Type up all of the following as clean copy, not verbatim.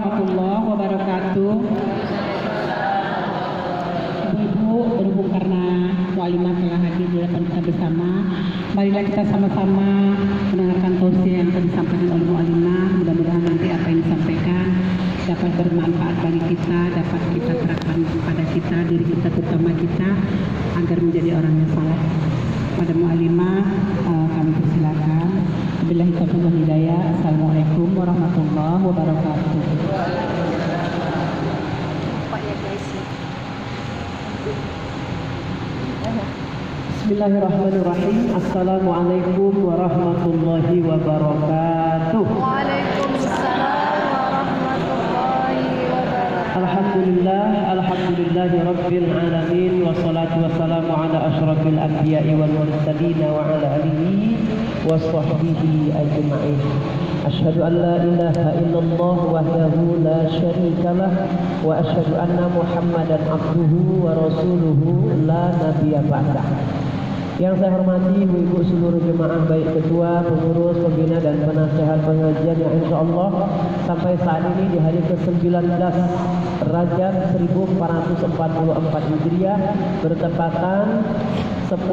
warahmatullahi wabarakatuh. Ibu-ibu, berhubung karena mualimah telah hadir di hadapan kita bersama, marilah kita sama-sama mendengarkan tausiah yang telah disampaikan oleh mualimah. Mudah-mudahan nanti apa yang disampaikan dapat bermanfaat bagi kita, dapat kita terapkan kepada kita, diri kita terutama kita, agar menjadi orang yang saleh. Pada mualimah, kami persilakan. Billahi taufiq wal hidayah. Assalamualaikum warahmatullahi wabarakatuh. Bismillahirrahmanirrahim. Assalamualaikum warahmatullahi wabarakatuh. Waalaikumsalam warahmatullahi wabarakatuh. Alhamdulillahi rabbil alamin, wassalatu wassalamu ala asyrafil anbiya'i wal mursalin wa ala alihi wa sahbihi ajma'in. Asyhadu an la ilaha illallah wahdahu la syarika lah wa asyhadu anna Muhammadan abduhu wa rasuluhu la nabiyya ba'dah. Yang saya hormati ibu-ibu seluruh jemaah, baik ketua, pengurus, pembina dan penasehat pengajian yang insyaallah sampai saat ini di hari ke-19 Rajab 1444 Hijriah bertepatan 10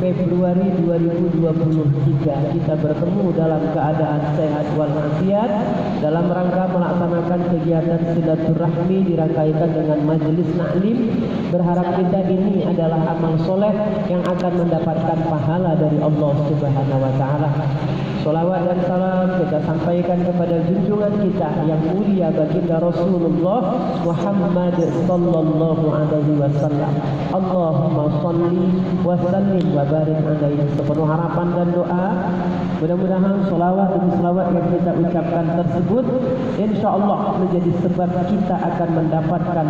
Februari 2023 kita bertemu dalam keadaan sehat walafiat dalam rangka melaksanakan kegiatan silaturahmi dirangkaikan dengan majelis taklim. Berharap kita ini adalah amal soleh yang akan mendapatkan pahala dari Allah Subhanahu wa taala. Sholawat dan salam kita sampaikan kepada junjungan kita yang mulia baginda Rasulullah Muhammad sallallahu alaihi wasallam. Allahumma shalli wa sallim wa barik alaihi. Sepenuh harapan dan doa, mudah-mudahan sholawat demi sholawat yang kita ucapkan tersebut insyaallah menjadi sebab kita akan mendapatkan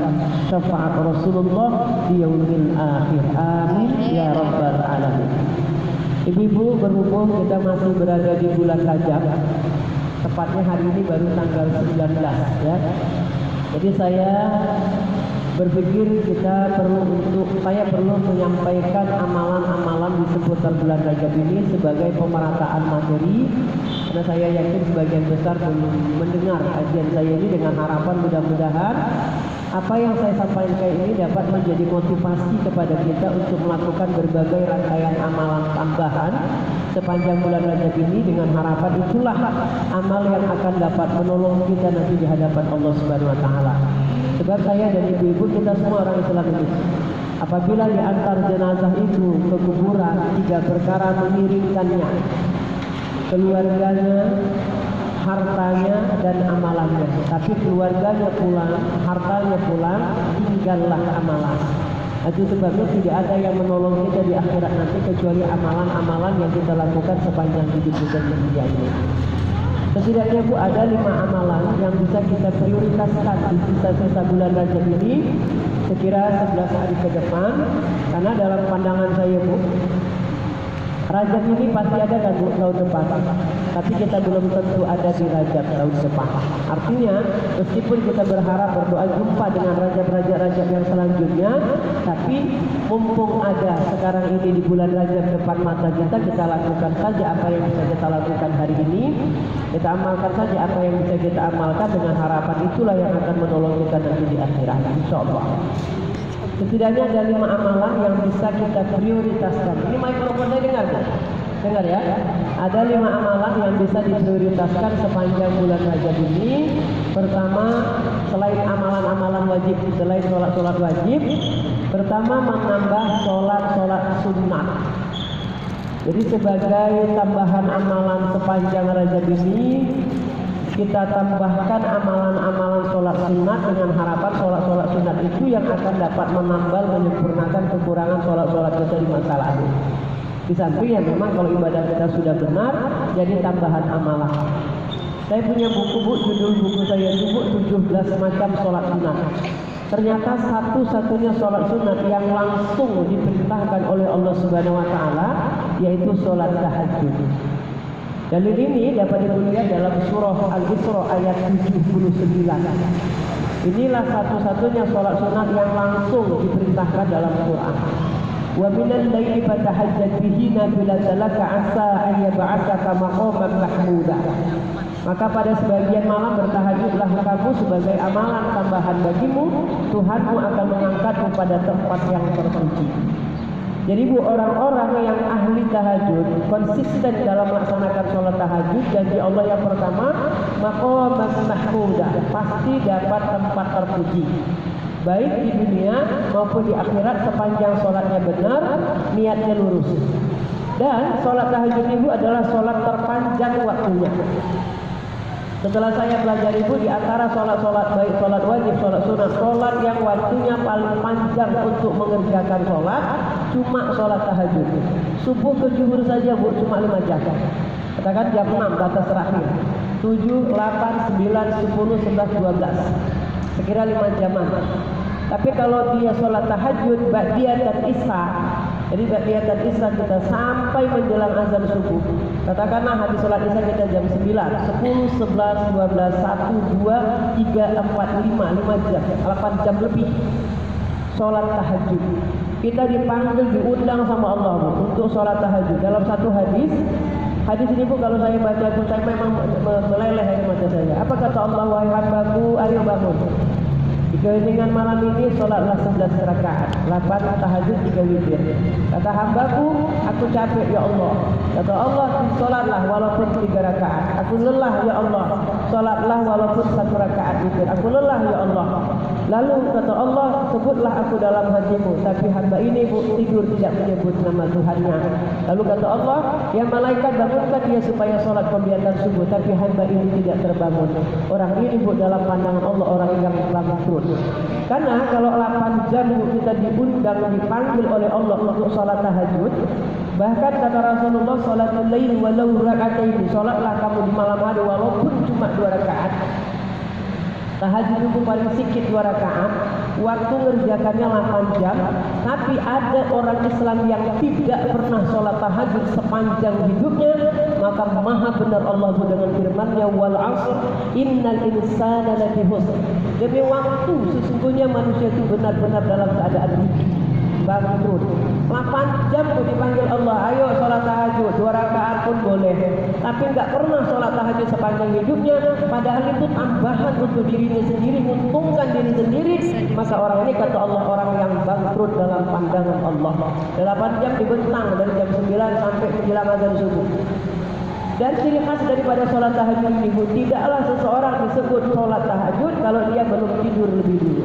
syafaat Rasulullah di yaumil akhir. Amin ya rabbal alamin. Ibu-ibu, berhubung kita masih berada di bulan Rajab, tepatnya hari ini baru tanggal 19 ya. Jadi saya berpikir saya perlu menyampaikan amalan-amalan di seputar bulan Rajab ini sebagai pemerataan materi, karena saya yakin sebagian besar belum mendengar kajian saya ini, dengan harapan mudah-mudahan apa yang saya sampaikan ini dapat menjadi motivasi kepada kita untuk melakukan berbagai rangkaian amalan tambahan sepanjang bulan Rajab ini, dengan harapan itulah amal yang akan dapat menolong kita nanti di hadapan Allah Subhanahu wa taala. Sebab saya dan ibu-ibu kita semua orang Islam ini, apabila diantar jenazah itu ke kuburan, 3 perkara mengiringkannya: keluarganya, hartanya dan amalannya. Tapi keluarganya pulang, hartanya pulang, tinggallah amalan. Itu sebabnya tidak ada yang menolong kita di akhirat nanti kecuali amalan-amalan yang kita lakukan sepanjang hidup kita di dunia ini. Setidaknya Bu, ada 5 amalan yang bisa kita prioritaskan di sisa-sisa bulan Rajab ini, sekira 11 hari ke depan. Karena dalam pandangan saya Bu, Rajab ini pasti ada kan Bu tahun depan, tapi kita belum tentu ada di Rajab tahun depan. Artinya meskipun kita berharap berdoa jumpa dengan Rajab yang selanjutnya, tapi mumpung ada sekarang ini di bulan Rajab depan mata kita, kita lakukan saja apa yang bisa kita lakukan hari ini, kita amalkan saja apa yang bisa kita amalkan, dengan harapan itulah yang akan menolong kita nanti di akhirat insyaallah. Setidaknya ada 5 amalan yang bisa kita prioritaskan. Ini mikrofon saya dengar Bu? Dengar ya? Ada 5 amalan yang bisa diprioritaskan sepanjang bulan Rajab ini. Pertama, selain amalan-amalan wajib, selain sholat-sholat wajib, pertama menambah sholat-sholat sunnah. Jadi sebagai tambahan amalan sepanjang Rajab ini, kita tambahkan amalan-amalan sholat sunat, dengan harapan sholat-sholat sunat itu yang akan dapat menambal, menyempurnakan kekurangan sholat-sholat kita di masa lalu. Di samping yang memang kalau ibadah kita sudah benar, jadi tambahan amalan. Saya punya buku Bu, judul buku saya itu Bu, 17 macam sholat sunat. Ternyata satu-satunya sholat sunat yang langsung diperintahkan oleh Allah Subhanahu wa taala yaitu sholat tahajud. Dalil ini dapat dilihat dalam surah Al-Isra ayat 79. Inilah satu-satunya sholat sunat yang langsung diperintahkan dalam Quran. Wa minal laili fatahajjat bihi nafilatan laka 'asa an yab'atsaka maqaman mahmuda. Maka pada sebagian malam bertahajudlah kamu sebagai amalan tambahan bagimu, Tuhanmu akan mengangkatmu pada tempat yang terpuji. Jadi bu, orang-orang yang ahli tahajud konsisten dalam melaksanakan sholat tahajud, janji Allah yang pertama, maqaman mahmudah, pasti dapat tempat terpuji, baik di dunia maupun di akhirat sepanjang sholatnya benar, niatnya lurus. Dan sholat tahajud ibu adalah sholat terpanjang waktunya. Setelah saya pelajari ibu, di antara sholat-sholat baik sholat wajib, sholat sunat, sholat yang waktunya paling panjang untuk mengerjakan sholat cuma sholat tahajud. Subuh ke zuhur saja bu, cuma 5 jam. Katakan jam 6 batas terakhir, 7, 8, 9, 10, 11, 12, sekira 5 jaman. Tapi kalau dia sholat tahajud ba'diyatan isya, jadi ba'diyatan isya kita sampai menjelang azan subuh. Katakanlah habis sholat isya kita jam 9, 10, 11, 12, 1, 2, 3, 4, 5 jam, 8 jam lebih sholat tahajud. Kita dipanggil, diundang sama Allah untuk sholat tahajud. Dalam satu hadis ini bu, kalau saya baca pun saya memang meleleh air mata saya. Apa kata Allah? Wahai hambaku, ayo bangun. Di keheningan malam ini sholatlah 11 rakaat, 8 tahajud, 3 witir. Kata hambaku, aku capek ya Allah. Kata Allah, sholatlah walaupun 3 rakaat. Aku lelah ya Allah. Sholatlah walaupun 1 rakaat witir. Aku lelah ya Allah. Lalu kata Allah, sebutlah aku dalam hatimu, tapi hamba ini bu, tidur tidak menyebut nama Tuhannya. Lalu kata Allah, ya malaikat bangunkan dia supaya sholat pembiatan subuh, tapi hamba ini tidak terbangun. Orang ini bu, dalam pandangan Allah orang yang bangkrut. Karena kalau 8 jam kita diundang, dipanggil oleh Allah untuk sholat tahajud, bahkan kata Rasulullah, sholatul lail walau raka'ataini, sholatlah kamu di malam hari walaupun cuma 2 rakaat. Tahajud itu paling sedikit 2 rakaat, waktu ngerjakannya 8 jam. Tapi ada orang Islam yang tidak pernah sholat tahajud sepanjang hidupnya, maka maha benar Allah dengan firman-Nya, wal 'ashr innal insana lafi khusr. Demi waktu sesungguhnya manusia itu benar-benar dalam keadaan rugi, bangkrut. 8 jam pun dipanggil Allah, ayo sholat tahajud, 2 rakaat pun boleh. Tapi nggak pernah sholat tahajud sepanjang hidupnya, padahal itu tambahan untuk dirinya sendiri, menguntungkan diri sendiri. Maka orang ini kata Allah orang yang bangkrut dalam pandangan Allah. 8 jam dibentang dari jam 9 sampai menjelang azan subuh. Dan ciri khas daripada sholat tahajud ini, tidaklah seseorang disebut sholat tahajud kalau dia belum tidur lebih dulu.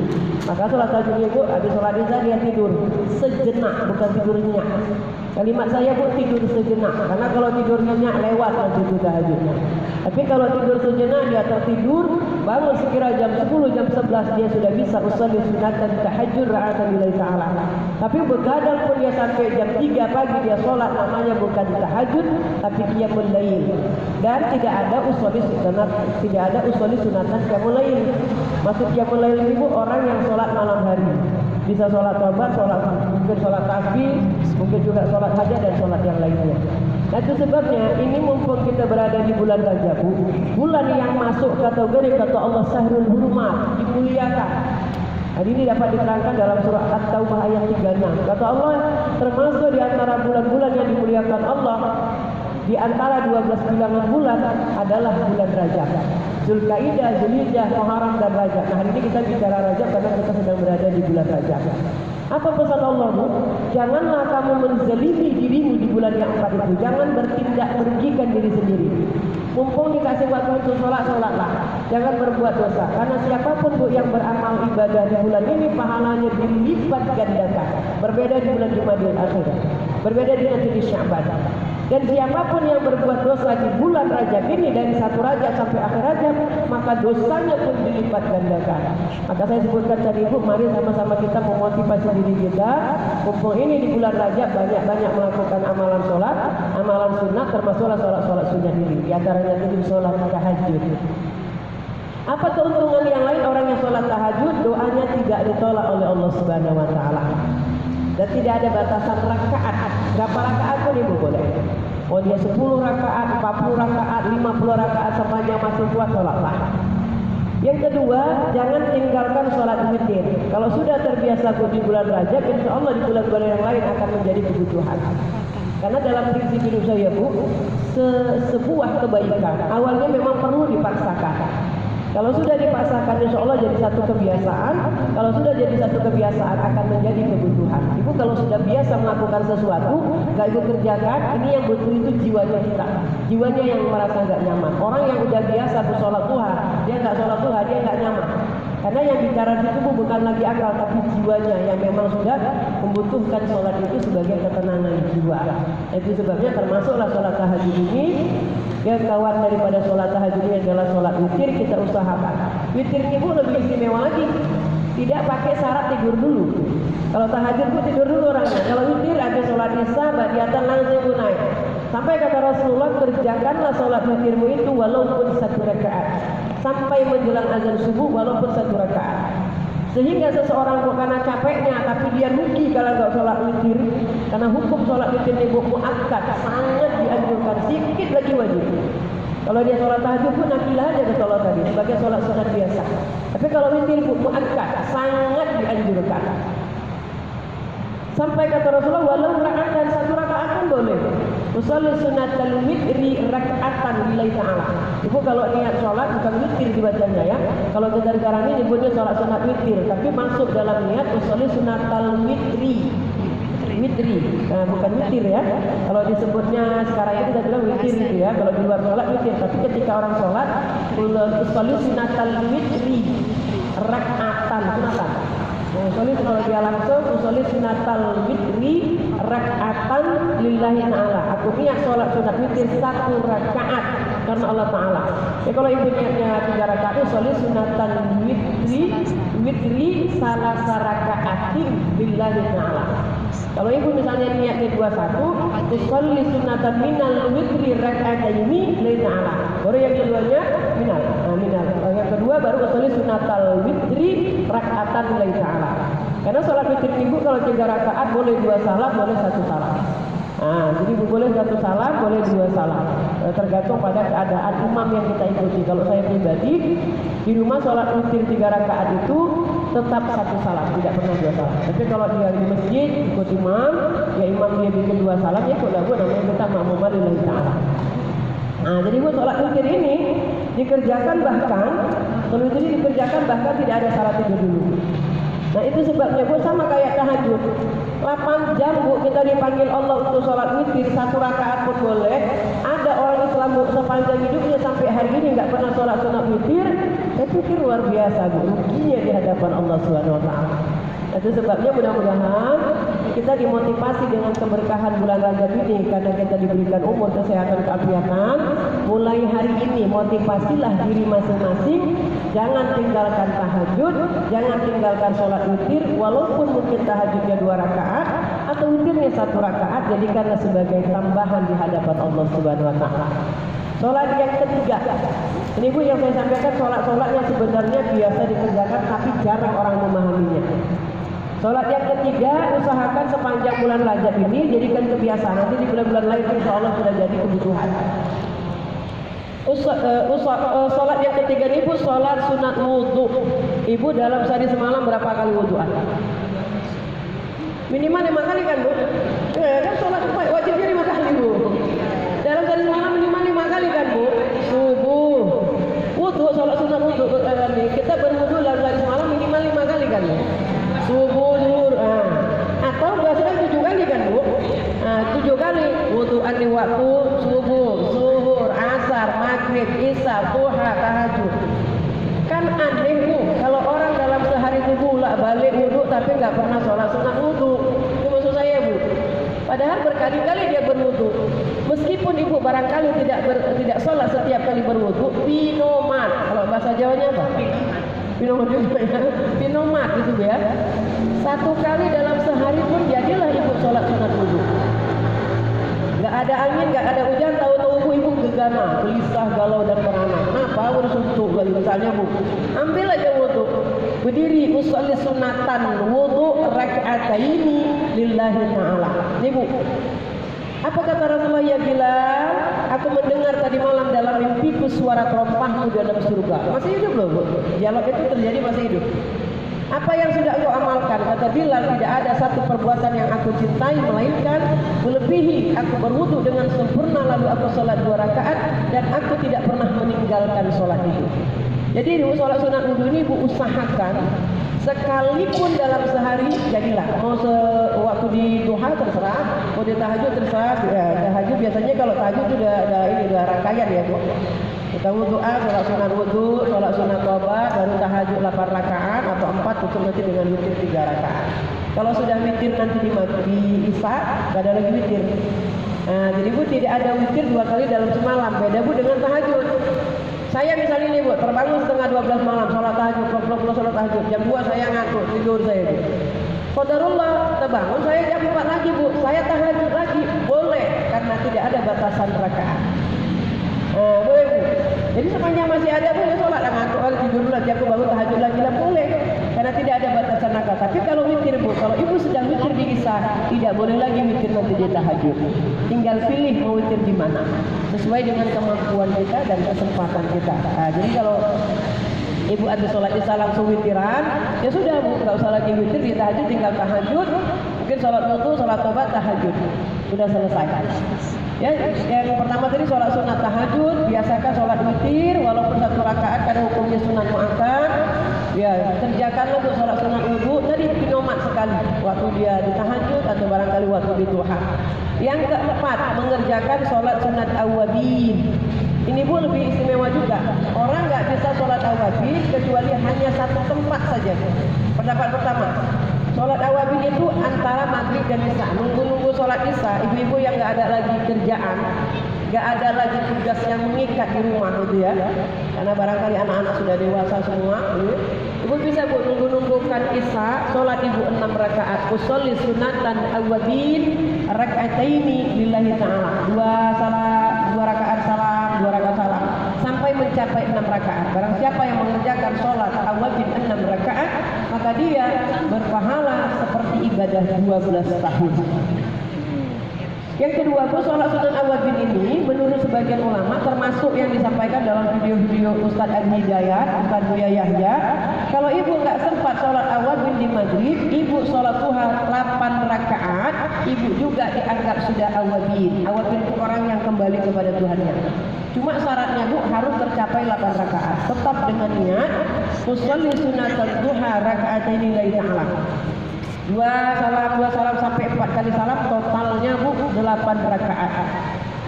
Maka sholat tahajud itu habis sholat isya dia tidur sejenak, bukan tidur nyenyak. Kalimat saya pun tidur sejenak, karena kalau tidur nyenyak lewat nanti itu tahajudnya. Tapi kalau tidur sejenak dia tertidur, bangun sekira jam 10, jam 11 dia sudah bisa usolli sunatan tahajud ra'atan lillahi ta'ala. Tapi begadang pun dia sampai jam 3 pagi dia sholat, namanya bukan tahajud tapi dia mulail. Dan tidak ada usolli sunat, tidak ada usolli sunatan qiyamulail. Maksud qiyamulail itu orang yang sholat malam hari. Bisa sholat tobat, mungkin sholat tasbih, mungkin juga sholat hajat dan sholat yang lainnya. Nah itu sebabnya ini mumpung kita berada di bulan Rajab, bulan yang masuk kategori kata Allah Syahrul Hurumat, dimuliakan. Hari ini dapat diterangkan dalam surah At-Taubah ayat 36. Kata Allah, termasuk di antara bulan-bulan yang dimuliakan Allah, di antara 12 bilangan bulan adalah bulan Rajab. Zulkaidah, Zulhijjah, Muharram dan Rajab. Nah hari ini kita bicara Rajab karena kita sedang berada di bulan Rajab. Apa pesan Allah? Janganlah kamu menzalimi dirimu di bulan yang 4 itu. Jangan bertindak merugikan diri sendiri. Mumpung dikasih waktu untuk sholat, sholatlah. Jangan berbuat dosa. Karena siapapun bu yang beramal ibadah di bulan ini, pahalanya dilipat gandakan. Berbeda di bulan Jumadil Akhir, berbeda di nanti di Sya'ban. Dan siapapun yang berbuat dosa di bulan Rajab ini, dari 1 Rajab sampai akhir Rajab, maka dosanya pun dilipat gandakan. Maka saya sebutkan tadi bu, mari sama-sama kita memotivasi diri kita. Mumpung ini di bulan Rajab banyak-banyak melakukan amalan sholat, amalan sunnah, termasuklah sholat-sholat sunnah ini. Di antaranya itu sholat tahajud. Apa keuntungan yang lain orang yang sholat tahajud? Doanya tidak ditolak oleh Allah Subhanahu Wa Taala. Dan tidak ada batasan rakaat. Berapa rakaat pun ibu boleh. Oh dia 10 rakaat, 40 rakaat, 50 rakaat sepanjang masih kuat sholatlah. Yang kedua, jangan tinggalkan sholat witir. Kalau sudah terbiasa di bulan Rajab, insya Allah di bulan-bulan yang lain akan menjadi kebutuhan. Karena dalam prinsip hidup saya Bu, sebuah kebaikan awalnya memang perlu dipaksakan. Kalau sudah dipaksakan, insya Allah jadi satu kebiasaan. Kalau sudah jadi satu kebiasaan, akan menjadi kebutuhan. Ibu kalau sudah biasa melakukan sesuatu, nggak ibu kerjakan, ini yang betul itu jiwanya kita. Jiwanya yang merasa nggak nyaman. Orang yang udah biasa sholat duha, dia nggak sholat duha, dia nggak nyaman. Karena yang bicara di tubuh bukan lagi akal, tapi jiwanya yang memang sudah membutuhkan sholat itu sebagai ketenangan jiwa. Itu sebabnya termasuklah sholat tahajud ini. Ya, kawan daripada sholat tahajud ini adalah sholat witir, kita usahakan. Witir ibu lebih istimewa lagi. Tidak pakai syarat tidur dulu. Kalau tahajud pun tidur dulu orangnya. Kalau witir ada sholat isya, ba'diyatan langsung naik. Sampai kata Rasulullah, kerjakanlah sholat witirmu itu walaupun 1 rakaat. Sampai menjelang azan subuh walaupun 1 rakaat. Sehingga seseorang bukan karena capeknya, tapi dia rugi kalau nggak sholat witir. Karena hukum sholat witir ini muakkad, sangat dianjurkan, sedikit lagi wajib. Kalau dia sholat tahajud pun nafilah aja ke sholat tadi sebagai sholat sunat biasa. Tapi kalau witir pun muakkad, sangat dianjurkan. Sampai kata Rasulullah, walau rakaat dan 1 rakaat pun boleh. Usolli sunatal witri raka'atan lillahi ta'ala. Ibu kalau niat sholat bukan witir dibacanya ya. Kalau kita sekarang ini nyebutnya sholat sunat witir, tapi masuk dalam niat usolli sunatal witri. Nah, bukan witir ya. Kalau disebutnya sekarang ini kita bilang witir itu ya. Kalau di luar sholat witir, tapi ketika orang sholat usolli sunatal witri raka'atan, sunatan. Usolli kalau dia langsung usolli sunatal witri raka'atan lillahi ta'ala. Aku niat sholat sunat witir 1 rakaat karena Allah Ta'ala. Ya kalau ibu niatnya 3 rakaat usolli sunatan witri salah raka'atin lillahi ta'ala. Kalau ibu misalnya niatnya 21, usolli sunatan minal witri raka'ataini lillahi ta'ala. Baru yang keduanya minal. Yang kedua baru usolli sunatal witri raka'atan lillahi ta'ala. Karena sholat witir ibu kalau 3 rakaat boleh 2 salam, boleh 1 salam. Nah, jadi boleh 1 salam, boleh 2 salam. Tergantung pada keadaan imam yang kita ikuti. Kalau saya pribadi di rumah sholat witir 3 rakaat itu tetap 1 salam, tidak pernah 2 salam. Tapi kalau dia di masjid ikut imam, ya imam dia bikin 2 salam, ya ikut lagu namanya kita makmumah lillahi ta'ala. Nah, jadi buat sholat witir ini dikerjakan bahkan tidak ada syarat tidur dulu. Nah itu sebabnya Bu sama kayak tahajud 8 jam Bu kita dipanggil Allah untuk sholat witir 1 rakaat pun boleh. Ada orang Islam Bu sepanjang hidupnya sampai hari ini nggak pernah sholat sunat witir. Saya pikir luar biasa Bu, ruginya di hadapan Allah Subhanahu Wa Taala. Itu sebabnya mudah-mudahan kita dimotivasi dengan keberkahan bulan Rajab ini karena kita diberikan umur, kesehatan, keafiatan. Mulai hari ini motivasilah diri masing-masing, jangan tinggalkan tahajud, jangan tinggalkan sholat witir, walaupun mungkin tahajudnya 2 rakaat atau witirnya 1 rakaat, jadikanlah sebagai tambahan di hadapan Allah Subhanahu Wa Taala. Sholat yang ketiga, ini Bu yang saya sampaikan sholat yang sebenarnya biasa dikerjakan tapi jarang orang memahaminya. Sholat yang ketiga, usahakan sepanjang bulan Rajab ini jadikan kebiasaan. Nanti di bulan-bulan lain insya Allah sudah jadi kebutuhan. Sholat yang ketiga ini Bu, sholat sunat wudhu. Ibu dalam sehari semalam berapa kali wudhuan? Minimal 5 kali kan Bu? Kan sholat wajibnya 5 kali Bu. Dalam sehari semalam minimal 5 kali kan Bu? Subuh, wudhu, sholat sunat wudhu. Kita berwudhu dalam sehari semalam minimal 5 kali kan Bu? Subuh, zuhur, atau biasanya 7 kali kan Bu? 7 kali wudhuan di waktu subuh, zuhur, asar, maghrib, isya, duha, tahajud. Kan aneh Bu, kalau orang dalam sehari itu bolak-balik wudhu tapi nggak pernah sholat sunat wudhu. Itu maksud saya Bu. Padahal berkali-kali dia berwudhu. Meskipun ibu barangkali tidak sholat setiap kali berwudhu, pinomat. Kalau bahasa Jawanya apa? Pinomat juga ya, pinomat gitu ya. 1 kali dalam sehari pun jadilah ibu sholat sunat wudhu. Gak ada angin, gak ada hujan, tahu-tahu ibu gegana, gelisah, galau dan merana. Kenapa? Harus untuk misalnya Bu, ambil aja wudhu, berdiri, usolli sunatan wudhu raka'ataini lillahi ta'ala. Ini Bu, apa kata Rasulullah? Ya Bilal, aku mendengar tadi malam dalam mimpiku suara terompahmu di dalam surga. Masih hidup loh Bu. Dialog itu terjadi masih hidup. Apa yang sudah engkau amalkan? Kata Bilal, tidak ada satu perbuatan yang aku cintai melainkan melebihi aku berwudu dengan sempurna lalu aku sholat 2 rakaat dan aku tidak pernah meninggalkan sholat itu. Jadi sholat sunat wudu ini ibu usahakan sekalipun dalam sehari jadilah. Mau waktu di duha terserah, mau di tahajud terserah. Ya, tahajud biasanya kalau tahajud itu udah rangkaian ya bu. Kita wudu'a, sholat sunat wudu, sholat sunat tobat, baru tahajud 8 rakaat atau 4 tutup nanti dengan witir 3 rakaat. Kalau sudah witir nanti di isya, gak ada lagi witir. Nah, jadi bu tidak ada witir 2 kali dalam semalam. Beda bu dengan tahajud. Saya misalnya ini bu, terbangun setengah 12 malam, sholat tahajud, sholat tahajud. Jam 2 saya ngantuk, tidur saya bu. Qadarullah, terbangun saya jam 4 lagi bu, saya tahajud lagi. Boleh, karena tidak ada batasan rakaat. Boleh bu. Jadi sepanjang masih ada boleh sholat, ngantuk lagi tidur lagi, aku bangun tahajud lagi lah boleh. Karena tidak ada batasan rakaat. Tapi kalau witir bu, kalau ibu sedang witir di isya, tidak boleh lagi witir nanti di tahajud. Tinggal pilih mau witir di mana, sesuai dengan kemampuan kita dan kesempatan kita. Jadi kalau ibu ada sholat isya langsung witiran, ya sudah bu, nggak usah lagi witir di tahajud, tinggal tahajud. Mungkin sholat wudu, sholat tobat, tahajud, sudah selesai. Ya, yang pertama tadi sholat sunat tahajud, biasakan sholat witir walaupun 1 rakaat karena hukumnya sunat muakkad. Ya, kerjakanlah untuk sholat sunat wudu tadi pinomat sekali waktu dia di tahajud atau barangkali waktu di duha. Yang keempat, mengerjakan sholat sunat awabin. Ini bu lebih istimewa juga. Orang nggak bisa sholat awabin kecuali hanya 1 tempat saja. Pendapat pertama, sholat awabin itu antara maghrib dan isya. Nunggu sholat isya, ibu-ibu yang nggak ada lagi kerjaan, nggak ada lagi tugas yang mengikat di rumah gitu ya. Karena barangkali anak-anak sudah dewasa semua. Ibu bisa bu nunggu-nunggukan isya, sholat ibu 6 rakaat. Usolli sunatan awabin rakaataini lillahi ta'ala. 2 rakaat salam, 2 rakaat salam. Sampai mencapai 6 rakaat. Barang siapa yang mengerjakan sholat awabin 6 rakaat, maka dia berpahala seperti ibadah 12 tahun. Yang kedua, sholat sunat awabin ini menurut sebagian ulama termasuk yang disampaikan dalam video-video Ustadz Al-Hidayat, Ustadz Buya Yahya. Kalau ibu nggak sempat sholat awabin di maghrib, ibu sholat duha 8 rakaat, ibu juga dianggap sudah awabin. Awabin itu orang yang kembali kepada Tuhannya. Cuma syaratnya bu harus tercapai 8 rakaat. Tetap dengan niat usolli sunatal duha rakaatain lillahi ta'ala. 2 salam sampai 4 kali salam, totalnya bu 8 rakaat.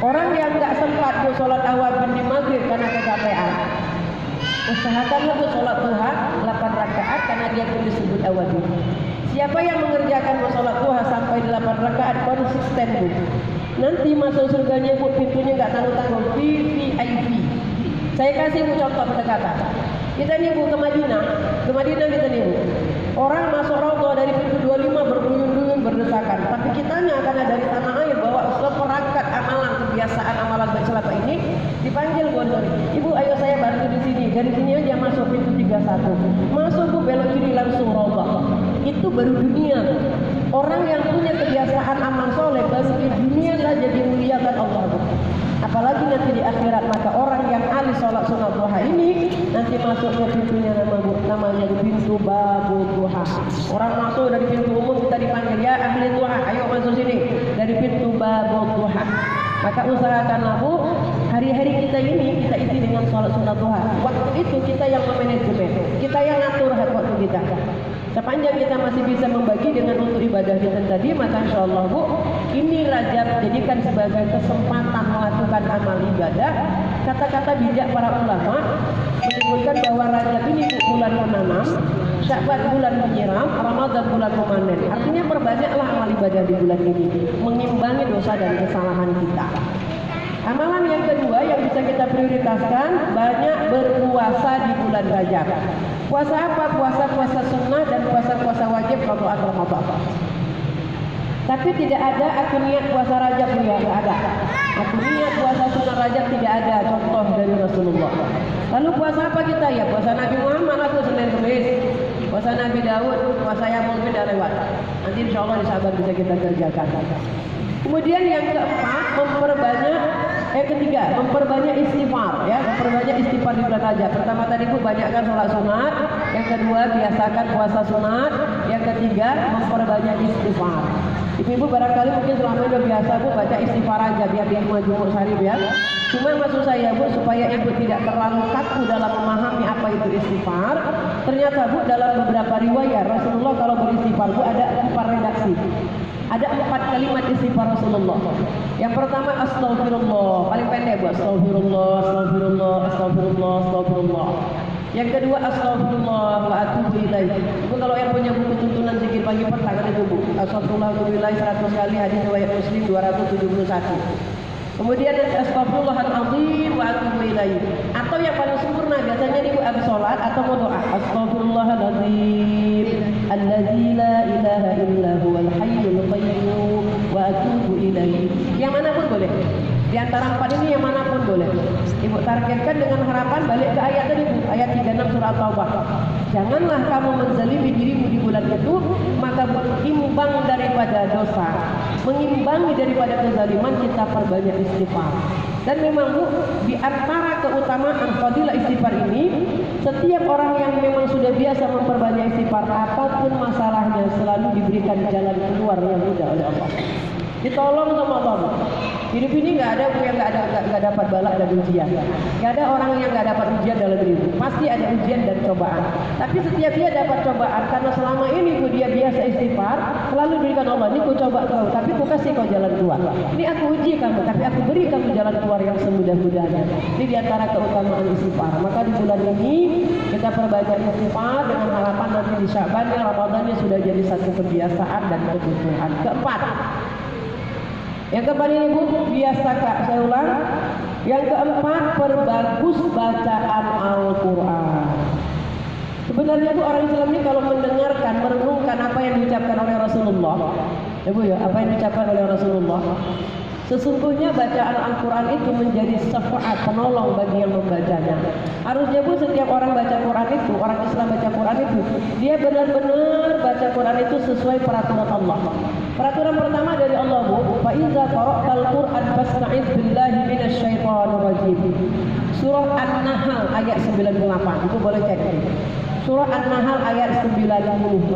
Orang yang nggak sempat bu sholat awabin di maghrib karena kecapean, usahakanlah bu sholat duha 8 rakaat karena dia pun disebut awabin. Siapa yang mengerjakan bu sholat duha sampai 8 rakaat konsisten bu, nanti masuk surganya bu pintunya nggak tanggung-tanggung, VVIP. Saya kasih bu contoh pendekatan. Kita nih bu ke Madinah kita nih bu. Orang masuk Raudhah dari pintu 25 berduyun-duyun berdesakan. Tapi kitanya karena dari tanah air bawa seperangkat amalan kebiasaan amalan baik selama ini dipanggil bu. Ibu ayo saya bantu di sini. Dari sini aja masuk pintu 31. Masuk bu belok kiri langsung Raudhah. Itu baru dunia. Orang yang punya kebiasaan amal soleh baru di dunia saja dimuliakan Allah bu. Apalagi nanti di akhirat, maka orang yang ahli sholat sunat duha ini nanti masuk ke pintunya namanya di pintu babul duha. Orang masuk dari pintu umum kita dipanggil ya ahli duha, ayo masuk sini dari pintu babul duha. Maka usahakanlah bu, hari-hari kita ini kita isi dengan sholat sunat duha. Waktu itu kita yang memanajemen, kita yang ngatur waktu kita. Sepanjang kita masih bisa membagi dengan untuk ibadah kita tadi, maka insya Allah bu, ini Rajab jadikan sebagai kesempatan melakukan amal ibadah. Kata-kata bijak para ulama menyebutkan bahwa Rajab ini bulan menanam, Sya'ban bulan menyiram, Ramadan bulan memanen. Artinya perbanyaklah amal ibadah di bulan ini, mengimbangi dosa dan kesalahan kita. Amalan yang kedua yang bisa kita prioritaskan, banyak berpuasa di bulan Rajab. Puasa apa? Puasa sunnah dan puasa wajib kalau Ramadan. Tapi tidak ada aku niat puasa Rajab ya, tidak ada. Aku niat puasa sunnah Rajab tidak ada contoh dari Rasulullah. Lalu puasa apa kita ya? Puasa Nabi Muhammad atau Senin Kemis. Puasa Nabi Daud, puasa yang mungkin tidak lewat. Nanti insya Allah di sahabat bisa kita kerjakan. Kemudian yang keempat, memperbanyak istighfar ya, memperbanyak istighfar di bulan Rajab. Pertama tadi bu banyakkan sholat sunat, Yang kedua, biasakan puasa sunat. Yang ketiga, memperbanyak istighfar. Ibu-ibu barangkali mungkin selama ini udah biasa Bu baca istighfar aja biar dia majmuk syarif ya. Cuma maksud saya Bu supaya ibu tidak terlalu kaku dalam memahami apa itu istighfar. Ternyata Bu dalam beberapa riwayat Rasulullah kalau beristighfar Bu ada 4 redaksi. Ada 4 kalimat istighfar Rasulullah. Yang pertama astagfirullah, paling pendek Bu, astagfirullah, astagfirullah, astagfirullah, astagfirullah. Yang kedua astagfirullah wa atubu ilaih. Ibu kalau yang punya buku tuntunan zikir pagi petang kan itu Bu. Astagfirullah wa atubu ilaih 100 kali, hadis riwayat Muslim 271. Kemudian astagfirullahal azim wa atubu ilaih. Atau yang paling sempurna biasanya ibu habis salat atau mau doa astagfirullahal azim alladzi la ilaha illa huwal hayyul qayyum wa atubu ilaih. Yang mana pun boleh. Di antara 4 ini yang manapun boleh. Ibu targetkan dengan harapan balik ke ayat tadi Bu, ayat 36 surah Taubah. Janganlah kamu menzalimi dirimu di bulan itu, maka imbang daripada dosa, mengimbangi daripada kezaliman kita perbanyak istighfar. Dan memang Bu, di antara keutamaan fadilah istighfar ini, setiap orang yang memang sudah biasa memperbanyak istighfar, apapun masalahnya selalu diberikan jalan keluar yang mudah oleh Allah. Ditolong sama Allah. Hidup ini nggak ada yang nggak dapat bala dan ujian. Nggak ada orang yang nggak dapat ujian dalam hidup. Pasti ada ujian dan cobaan. Tapi setiap dia dapat cobaan karena selama ini dia biasa istighfar, selalu berikan Allah. Ini ku coba kau, tapi ku kasih kau jalan keluar. Ini aku uji kamu, tapi aku beri kamu jalan keluar yang semudah-mudahnya. Ini diantara keutamaan istighfar. Maka di bulan ini kita perbanyak istighfar dengan harapan nanti di Sya'ban yang Ramadannya sudah jadi satu kebiasaan dan kebutuhan. Keempat. Yang keempat ini Bu, biasa Kak, saya ulang. Yang keempat, perbagus bacaan Al-Quran. Sebenarnya Bu, orang Islam ini kalau mendengarkan, merenungkan apa yang diucapkan oleh Rasulullah, ya Bu ya, apa yang diucapkan oleh Rasulullah, sesungguhnya bacaan Al-Quran itu menjadi syafaat, penolong bagi yang membacanya. Harusnya Bu, setiap orang baca Quran itu, orang Islam baca Quran itu, dia benar-benar baca Quran itu sesuai peraturan Allah. Peraturan pertama dari Allah Bu, fa iza qara'tal Qur'an fasta'iz billahi minasyaitonir rajim. Surah An-Nahl ayat 98. Itu boleh cek. Surah An-Nahl ayat 98.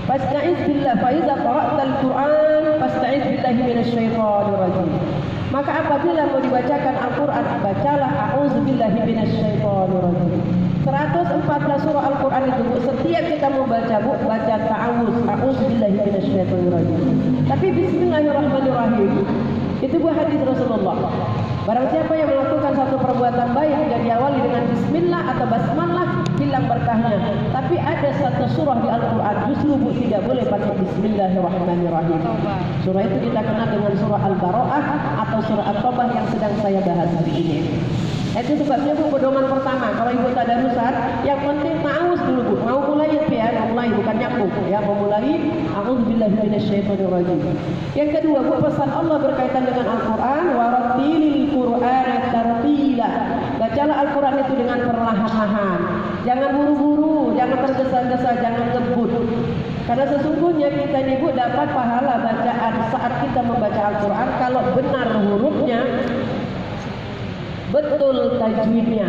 Fasta'iz billah fa iza qara'tal Qur'an fasta'iz billahi minasyaitonir rajim. Maka apabila mau dibacakan Al-Quran, bacalah a'udzubillahi minasyaitonir rajim. 114 surah Al-Quran itu Bu, setiap kita mau baca Bu, baca ta'awuz, a'udzubillahi minasyaitonir rajim. Tapi bismillahirrahmanirrahim. Itu Bu hadis Rasulullah. Barang siapa yang melakukan satu perbuatan baik dan diawali dengan bismillah atau basmalah, hilang berkahnya. Tapi ada satu surah di Al-Quran justru Bu tidak boleh pakai bismillahirrahmanirrahim. Surah itu kita kenal dengan surah Al-Bara'ah atau surah At-Taubah yang sedang saya bahas hari ini. Itu sebabnya Bu, pedoman pertama kalau ibu tadarusan, yang penting ta'awuz dulu Bu. Mau mulai ya, mulai bukan nyambung ya, mau mulai a'udzubillahi minasyaitonir rajim. Yang kedua Bu, pesan Allah berkaitan dengan Al-Quran, warattilil Qur'ana tartila. Bacalah Al-Quran itu dengan perlahan-lahan. Jangan buru-buru, jangan tergesa-gesa, jangan ngebut. Karena sesungguhnya kita ini Bu dapat pahala bacaan saat kita membaca Al-Quran kalau benar hurufnya, betul tajwidnya.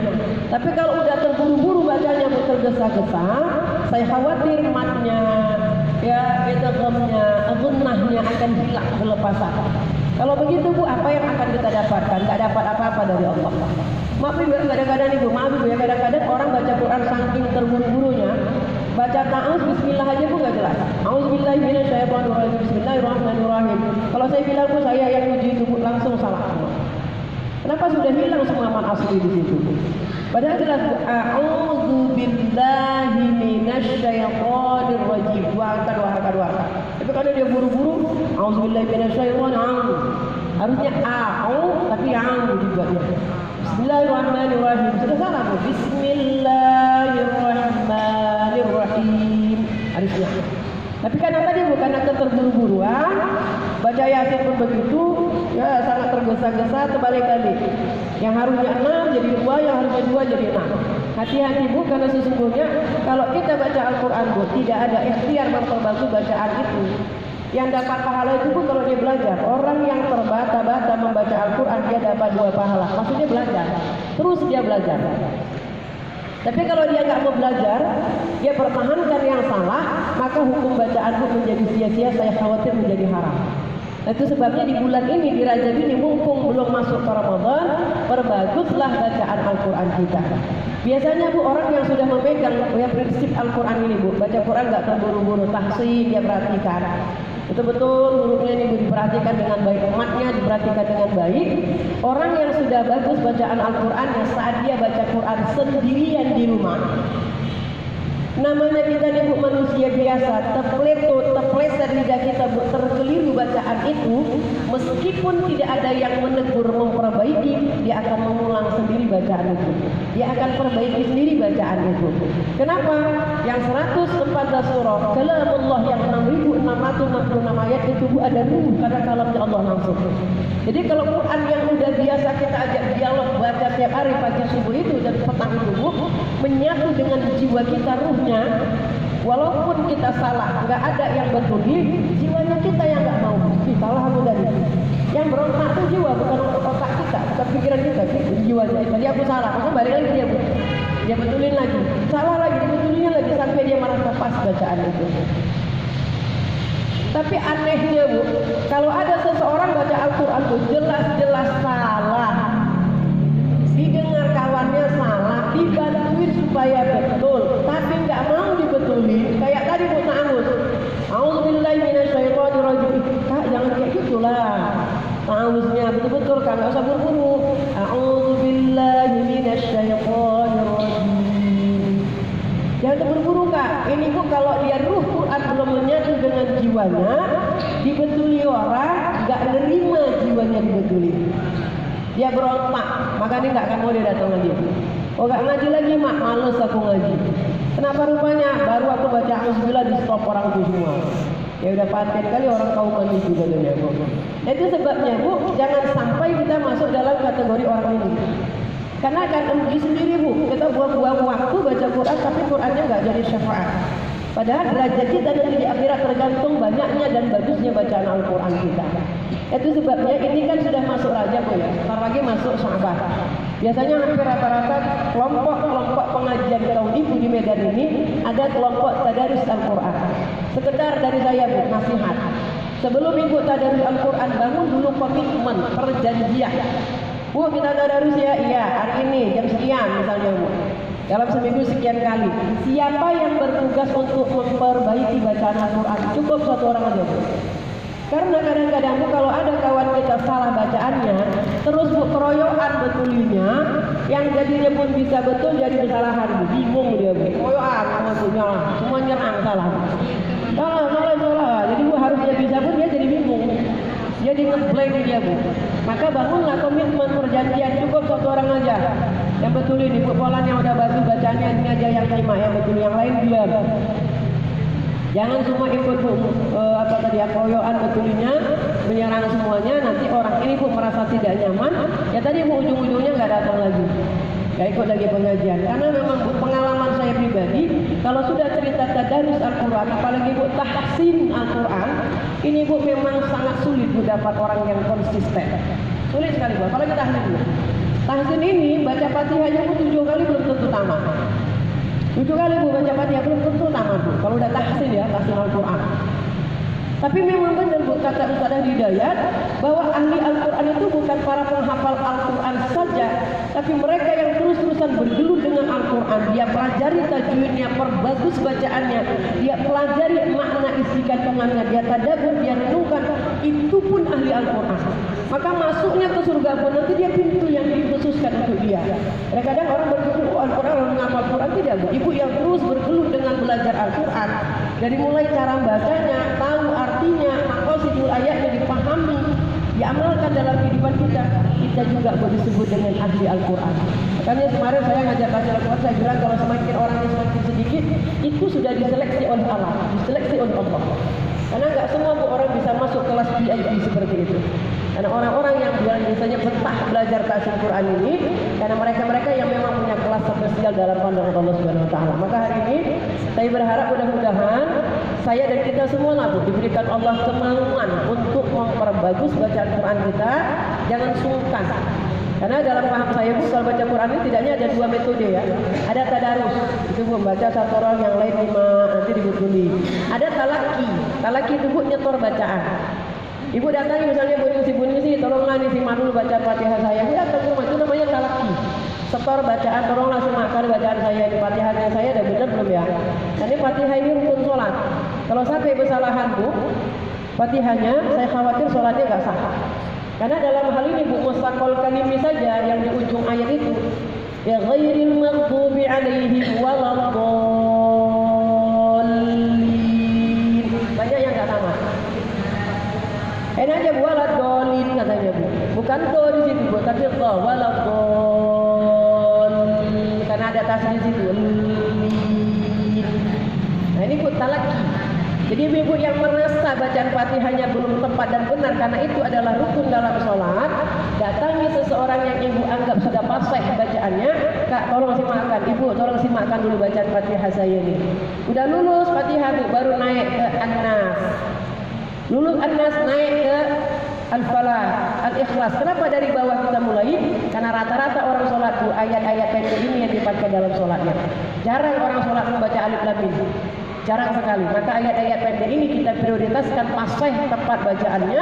Tapi kalau udah terburu-buru bacanya Bu, tergesa-gesa, saya khawatir matnya, ya idghamnya, gunnahnya akan hilang kelepasan. Kalau begitu Bu, apa yang akan kita dapatkan? Gak dapat apa-apa dari Allah. Maaf Ibu, kadang-kadang Ibu, maaf Ibu ya, kadang-kadang orang baca Quran saking terburu-burunya, baca ta'awuz bismillah aja Bu gak jelas. A'udzubillahi minasyaitonir rajim, bismillahirrahmanirrahim. Kalau saya bilang Bu, saya yang uji itu Bu, langsung salah. Kenapa sudah hilang semua man asli di situ? Padahal jelas a'udzubillahi minasyaitonir rajim. Dua angka. Tapi kalau dia buru-buru, a'udzubillahi minasyaitonir rajim. Harusnya a'u tapi a'u juga ya. Bismillahirrahmanirrahim. Sudah salah Bu. Bismillahirrahmanirrahim. Harusnya. Tapi karena tadi bukan keterburu-buruan, baca Yasin pun begitu, ya sangat tergesa-gesa terbalik kali. Yang harusnya 6 jadi 2, yang harusnya 2 jadi 6. Hati-hati Bu, karena sesungguhnya kalau kita baca Al-Quran Bu, tidak ada ikhtiar memperbagus bacaan itu. Yang dapat pahala itu Bu kalau dia belajar. Orang yang terbata-bata membaca Al-Quran dia dapat 2 pahala. Maksudnya belajar. Terus dia belajar. Tapi kalau dia nggak mau belajar, dia pertahankan yang salah, maka hukum bacaanku menjadi sia-sia, saya khawatir menjadi haram. Itu sebabnya di bulan ini, di Rajab ini, mumpung belum masuk ke Ramadan, perbaguslah bacaan Al-Quran kita. Biasanya Bu, orang yang sudah memegang ya, prinsip Al-Quran ini Bu, baca Quran nggak terburu-buru, tahsin dia perhatikan. Betul-betul hurufnya ini Bu, diperhatikan dengan baik, ematnya diperhatikan dengan baik. Orang yang sudah bagus bacaan Al-Quran, yang saat dia baca Quran sendirian di rumah, namanya kita nih Bu, manusia biasa, terpleset lidah kita Bu, terkeliru bacaan itu, meskipun tidak ada yang menegur memperbaiki, dia akan mengulang sendiri bacaan itu. Dia akan perbaiki sendiri bacaan itu. Kenapa? Yang 114 surah kalamullah, yang 6666 ayat itu Bu, ada ruh karena kalamnya Allah langsung. Jadi kalau Quran yang udah biasa kita ajak dialog baca tiap hari pagi subuh itu dan petang itu Bu, menyatu dengan jiwa kita, ruhnya, walaupun kita salah, nggak ada yang betulin, jiwanya kita yang nggak mau. Salah aku tadi. Yang berontak itu jiwa, bukan otak kita, bukan pikiran kita, jiwanya. Tadi aku salah, aku balik lagi dia Bu. Dia betulin lagi, salah lagi, dibetulin lagi sampai dia merasa pas bacaan itu. Tapi anehnya Bu, kalau ada seseorang baca Al-Quran tuh jelas-jelas salah, didengar kawannya salah, dibantuin supaya betul, tapi nggak mau dibetulin. Kayak tadi Bu Ta'awuz, a'udzubillahi minasyaitonirrajim. Kak, jangan kayak gitulah. Ta'awuznya betul-betul kan, nggak usah buru-buru. A'udzubillahi minasyaitonirrajim. Jangan terburu-buru Kak. Ini Bu, kalau dia ruh Quran belum menyatu dengan jiwanya, dibetuli orang, nggak nerima jiwanya dibetuli. Dia berontak, makanya nggak akan mau dia datang lagi. Oh nggak ngaji lagi mak, males aku ngaji. Kenapa rupanya? Baru aku baca auzubillah di stop orang itu semua. Ya udah paten kali orang kaum mandi juga dunia Bu. Itu sebabnya Bu, jangan sampai kita masuk dalam kategori orang ini. Karena akan rugi sendiri Bu, kita buang-buang waktu baca Quran tapi Qurannya nggak jadi syafaat. Padahal derajat kita nanti di akhirat tergantung banyaknya dan bagusnya bacaan Al-Quran kita. Itu sebabnya ini kan sudah masuk Rajab Bu ya, ntar lagi masuk Sya'ban. Biasanya hampir rata-rata kelompok pengajian tahun ibu di Medan ini ada kelompok tadarus Al-Quran. Sekedar dari saya Bu, nasihat. Sebelum ibu tadarus Al-Quran, bangun dulu komitmen, perjanjian. Bu, kita tadarus ya, iya hari ini jam sekian misalnya Bu. Dalam seminggu sekian kali. Siapa yang bertugas untuk memperbaiki bacaan Al-Quran? Cukup satu orang aja Bu. Karena kadang-kadang Bu, kalau ada kawan kita salah bacaannya, terus Bu keroyokan betulinya, yang jadinya pun bisa betul jadi kesalahan Bu. Bingung dia Bu. Keroyokan semua nyerang salah. Salah. Jadi Bu harusnya bisa pun dia jadi bingung. Jadi ngeblank dia Bu. Maka bangunlah komitmen perjanjian, cukup satu orang aja yang betulin. Ibu Polan yang udah bagus bacaannya, ini aja yang terima, yang betul, yang lain diam. Jangan semua ikut Bu, koyokan betulinya, menyerang semuanya. Nanti orang ini Bu merasa tidak nyaman, ya tadi Bu ujung-ujungnya nggak datang lagi, nggak ikut lagi pengajian. Karena memang Bu, pengalaman saya pribadi, kalau sudah cerita tadarus Al-Quran, apalagi Bu tahsin Al-Quran, ini Bu memang sangat sulit Bu dapat orang yang konsisten. Sulit sekali Bu, apalagi tahsin Bu. Tahsin ini baca Fatihahnya Bu 7 kali belum tentu tamat. 7 kali Bu baca Fatihah belum tentu tamat Bu. Kalau udah tahsin ya, tahsin Al-Quran. Tapi memang benar Bu kata Ustazah Hidayat, bahwa ahli Al-Quran itu bukan para penghafal Al-Quran saja, tapi mereka yang terus-terusan bergelut dengan Al-Quran. Dia pelajari tajwidnya, perbagus bacaannya, dia pelajari makna isi kandungannya, dia tadabbur, dia renungkan. Itu pun ahli Al-Quran. Maka masuknya ke surga pun nanti dia pintu yang dikhususkan untuk dia. Kadang-kadang orang berpikir, oh Al-Quran orang menghafal Al-Quran. Tidak Bu, ibu yang terus bergelut dengan belajar Al-Quran, dari mulai cara bacanya, tahu artinya, maqasidul ayatnya dipahami, diamalkan dalam kehidupan kita, kita juga boleh disebut dengan ahli Al-Quran. Makanya kemarin saya ngajak baca Al-Quran, saya bilang kalau semakin orangnya semakin sedikit, itu sudah diseleksi oleh Allah, diseleksi oleh Allah. Karena nggak semua orang bisa masuk kelas VIP seperti itu. Karena orang-orang yang biasanya betah belajar tahsin Quran ini, karena mereka-mereka yang memang punya kelas spesial dalam pandangan Allah Subhanahu Wa Taala. Maka hari ini saya berharap mudah-mudahan saya dan kita semua Bu diberikan Allah kemampuan untuk memperbagus bacaan Quran kita. Jangan sungkan. Karena dalam paham saya Bu, kalau baca Quran ini tidaknya ada dua metode ya. Ada tadarus, itu Bu membaca satu orang, yang lain 5, nanti dibetuli. Ada talaki, talaki itu Bu nyetor bacaan. Ibu datangi misalnya Bu Ningsi, tolonglah nih simak dulu bacaan Fatihah saya. Bu datang ke rumah, itu namanya talaki. Setor bacaan, tolonglah simakkan bacaan saya. Di Fatihahnya saya ada benar belum ya? Dan ini Fatihah ini rukun sholat. Kalau sampai kesalahan Bu, Fatihahnya saya khawatir sholatnya nggak sah. Karena dalam hal ini Bu, mustaqol kalimi saja yang di ujung ayat itu, ya ghairil maghdubi alaihim waladdallin. Banyak yang nggak sama. Enak aja Bu, waladdallin katanya Bu. Bukan do di situ Bu, tapi do waladdallin. Karena ada tasdid di situ. Nah ini Bu talaki. Jadi ibu yang merasa bacaan Fatihahnya belum tepat dan benar karena itu adalah rukun dalam sholat, datangi seseorang yang ibu anggap sudah fasih bacaannya, Kak tolong simakkan, Ibu tolong simakkan dulu bacaan Fatihah saya ini. Udah lulus Fatihah Bu, baru naik ke An-Nas. Lulus An-Nas naik ke Al-Falah, Al-Ikhlas. Kenapa dari bawah kita mulai? Karena rata-rata orang sholat Bu, ayat-ayat pendek ini yang dipakai dalam sholatnya. Jarang orang sholat membaca alif lam mim. Jarang sekali. Maka ayat-ayat pendek ini kita prioritaskan fasih tepat bacaannya.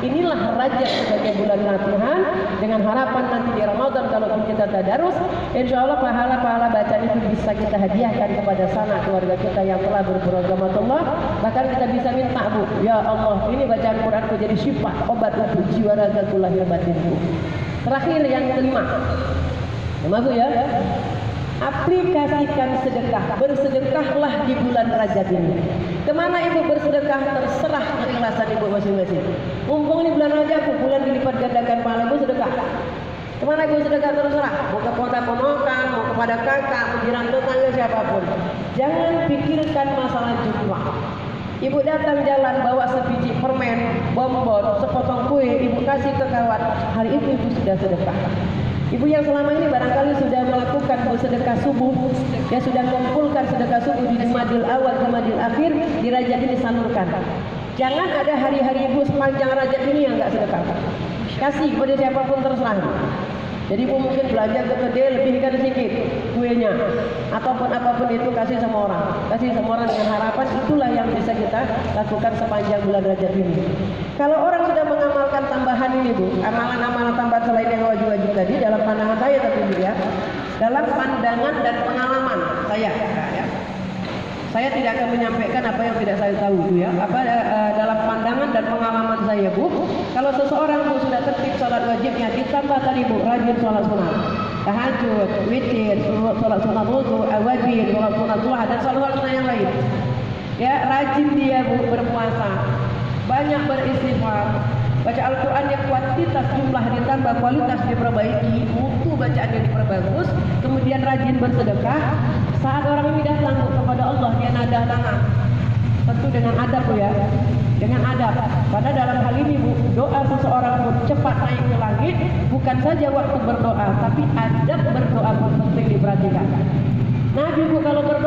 Inilah Rajab sebagai bulan latihan, dengan harapan nanti di Ramadan kalau kita tadarus, insya Allah pahala-pahala bacaan itu bisa kita hadiahkan kepada sanak keluarga kita yang telah berprogrammatullah. Bahkan kita bisa minta Bu, ya Allah ini bacaan Quranku jadi syifa, obat untuk jiwa ragaku lahir batinku. Terakhir yang kelima, Bu ya, aplikasikan sedekah. Bersedekahlah di bulan Rajab ini. Kemana ibu bersedekah terserah keikhlasan ibu masing-masing. Mumpung ini bulan Rajab, bulan dilipat gandakan pahala, ibu sedekah. Kemana ibu sedekah terserah. Mau ke kota ponokan, mau kepada kakak, mau jiran tetangga siapapun. Jangan pikirkan masalah jumlah. Ibu datang jalan bawa sebiji permen, bonbon, sepotong kue, ibu kasih ke kawan. Hari itu ibu sudah sedekah. Ibu yang selama ini barangkali sudah melakukan sedekah subuh, ya sudah kumpulkan sedekah subuh di Jumadil Awal, Jumadil Akhir, di Rajab ini salurkan. Jangan ada hari-hari ibu sepanjang Rajab ini yang nggak sedekah. Kasih kepada siapapun terserah. Jadi ibu mungkin belanja ke kedai lebihkan sedikit kuenya, ataupun apapun itu kasih sama orang. Kasih sama orang dengan harapan itulah yang bisa kita lakukan sepanjang bulan Rajab ini. Kalau orang sudah mengamalkan tambahan ini Bu, amalan-amalan tambahan selain yang wajib-wajib tadi, dalam pandangan saya tapi Bu ya, dalam pandangan dan pengalaman saya, ya. Saya tidak akan menyampaikan apa yang tidak saya tahu Bu ya. Dalam pandangan dan pengalaman saya Bu, kalau seseorang Bu sudah tertib sholat wajibnya, ditambah tadi Bu rajin sholat sunat, tahajud, witir, sholat sunat wudu, awabin, sholat sunat duha dan sholat sunat yang lain. Ya, rajin dia Bu berpuasa, banyak beristighfar, baca Al-Quran yang kuantitas jumlah ditambah, kualitas diperbaiki, mutu bacaannya diperbagus, kemudian rajin bersedekah. Saat orang ini datang kepada Allah, dia nadah tangan, tentu dengan adab Bu ya, dengan adab. Karena dalam hal ini Bu, doa seseorang pun cepat naik ke langit, bukan saja waktu berdoa, tapi adab berdoa pun penting diperhatikan. Nabi Bu kalau berdoa